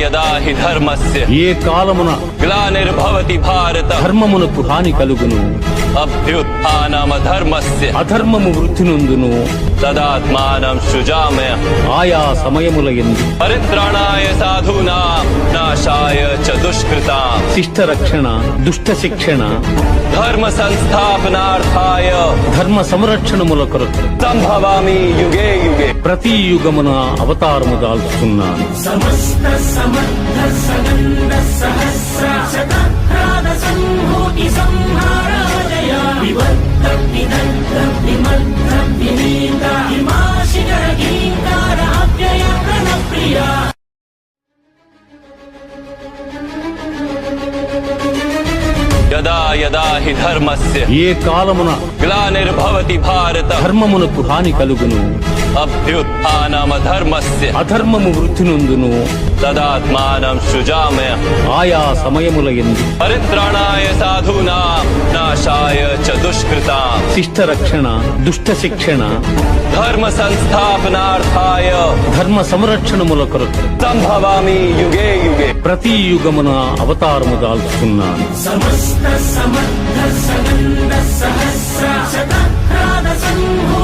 యదా హి ధర్మస్య ఏ కాలమున గ్లానిర్భవతి భారత ధర్మమునకు హాని కలుగును, అభ్యుత్థానమ ధర్మస్య అధర్మము వృద్ధి నొందును, తదాత్మానం సృజామ్య ఆయా సమయముల యందు పరిత్రాణాయ సాధూనాం నాశాయ చ దుష్కృతాం శిష్ట రక్షణ, దుష్ట శిక్షణ, ధర్మ సంస్థాపనార్థాయ ధర్మ సంరక్షణముల కొరకు సంభవామి యుగే యుగే. ప్రతి యుగమున అవతారము దాల్చుతున్నాను. సమస్త సమర్థ సగంధ సహస్ర శతక్రాద సంభూతి సంహారాజయ వివర్త విదగ్ధ విమగ్ధ వినీత హిమాశిఖర గీంకార అవ్యయ ప్రణప్రియ. యదా యదా హి ధర్మస్య ఏ కాలమున గ్లానిర్భవతి భారత ధర్మమునకు హాని కలుగును, అభ్యుత్థానమ ధర్మస్య అధర్మము వృద్ధి నొందును, తదాత్మానం సృజామ్య ఆయా సమయముల యందు పరిత్రాణాయ సాధూనాం నాశాయ చ దుష్కృతాం శిష్ట రక్షణ, దుష్ట శిక్షణ, ధర్మ సంస్థాపనార్థాయ ధర్మ సంరక్షణముల కొరకు సంభవామి యుగే యుగే. ప్రతి యుగమున అవతారము దాల్చుతున్నాను. సమస్త సమర్థ సగంధ సహస్ర శతక్రాద సంభూతి